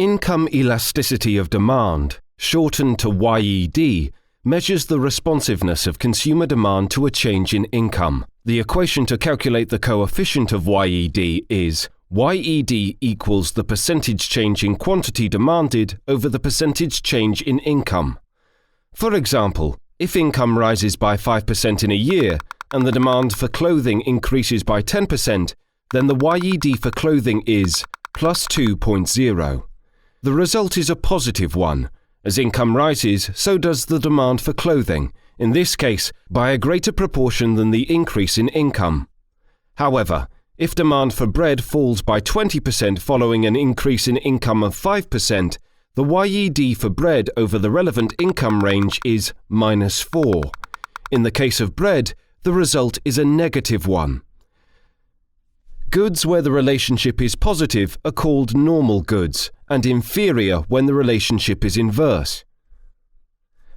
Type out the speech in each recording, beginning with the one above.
Income elasticity of demand, shortened to YED, measures the responsiveness of consumer demand to a change in income. The equation to calculate the coefficient of YED is YED equals the percentage change in quantity demanded over the percentage change in income. For example, if income rises by 5% in a year and the demand for clothing increases by 10%, then the YED for clothing is plus 2.0. The result is a positive one. As income rises, so does the demand for clothing, in this case by a greater proportion than the increase in income. However, if demand for bread falls by 20% following an increase in income of 5%, the YED for bread over the relevant income range is minus 4. In the case of bread, the result is a negative one. Goods where the relationship is positive are called normal goods, and inferior when the relationship is inverse.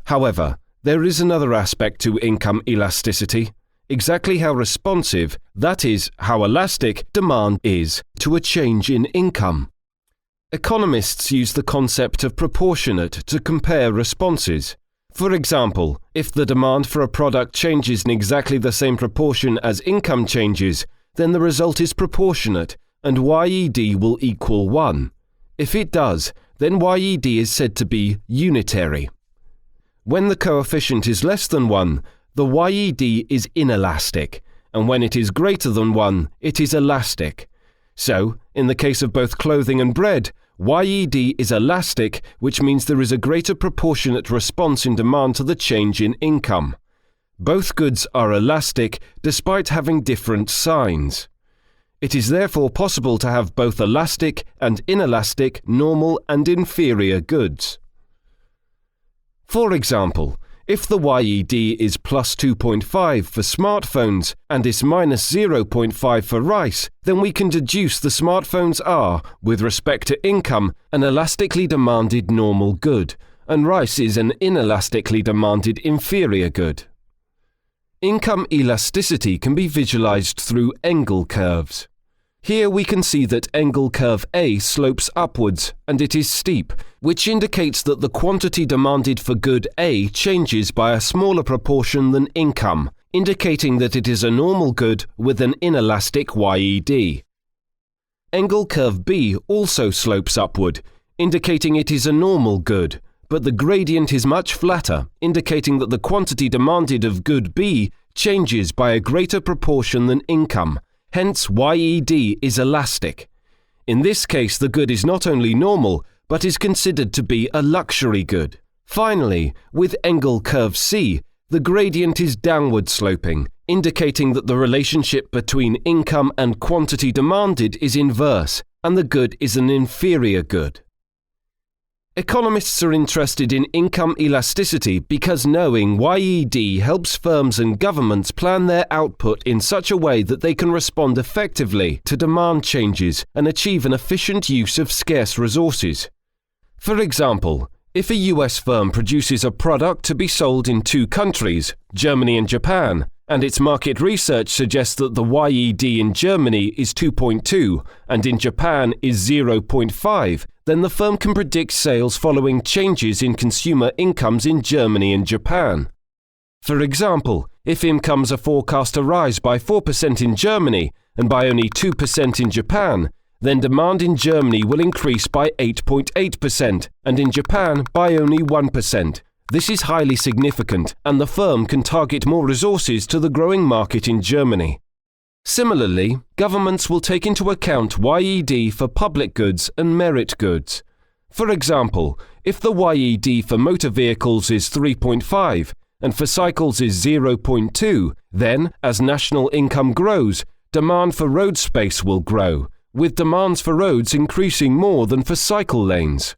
However, there is another aspect to income elasticity, exactly how responsive, that is, how elastic, demand is to a change in income. Economists use the concept of proportionate to compare responses. For example, if the demand for a product changes in exactly the same proportion as income changes, then the result is proportionate, and YED will equal 1. If it does, then YED is said to be unitary. When the coefficient is less than 1, the YED is inelastic, and when it is greater than 1, it is elastic. So, in the case of both clothing and bread, YED is elastic, which means there is a greater proportionate response in demand to the change in income. Both goods are elastic despite having different signs. It is therefore possible to have both elastic and inelastic normal and inferior goods. For example, if the YED is plus 2.5 for smartphones and is minus 0.5 for rice, then we can deduce the smartphones are, with respect to income, an elastically demanded normal good, and rice is an inelastically demanded inferior good. Income elasticity can be visualized through Engel curves. Here we can see that Engel curve A slopes upwards, and it is steep, which indicates that the quantity demanded for good A changes by a smaller proportion than income, indicating that it is a normal good with an inelastic YED. Engel curve B also slopes upward, indicating it is a normal good, but the gradient is much flatter, indicating that the quantity demanded of good B changes by a greater proportion than income. Hence, YED is elastic. In this case, the good is not only normal, but is considered to be a luxury good. Finally, with Engel curve C, the gradient is downward sloping, indicating that the relationship between income and quantity demanded is inverse, and the good is an inferior good. Economists are interested in income elasticity because knowing YED helps firms and governments plan their output in such a way that they can respond effectively to demand changes and achieve an efficient use of scarce resources. For example, if a US firm produces a product to be sold in 2 countries, Germany and Japan, and its market research suggests that the YED in Germany is 2.2 and in Japan is 0.5, then the firm can predict sales following changes in consumer incomes in Germany and Japan. For example, if incomes are forecast to rise by 4% in Germany and by only 2% in Japan, then demand in Germany will increase by 8.8% and in Japan by only 1%. This is highly significant, and the firm can target more resources to the growing market in Germany. Similarly, governments will take into account YED for public goods and merit goods. For example, if the YED for motor vehicles is 3.5 and for cycles is 0.2, then, as national income grows, demand for road space will grow, with demands for roads increasing more than for cycle lanes.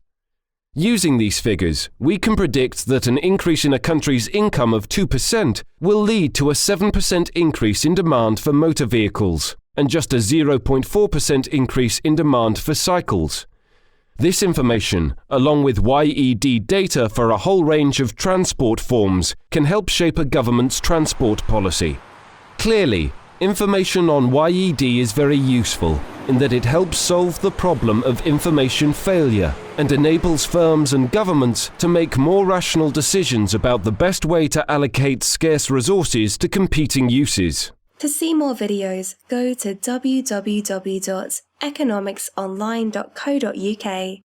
Using these figures, we can predict that an increase in a country's income of 2% will lead to a 7% increase in demand for motor vehicles and just a 0.4% increase in demand for cycles. This information, along with YED data for a whole range of transport forms, can help shape a government's transport policy. Clearly, Information on YED is very useful in that it helps solve the problem of information failure and enables firms and governments to make more rational decisions about the best way to allocate scarce resources to competing uses. To see more videos, go to www.economicsonline.co.uk.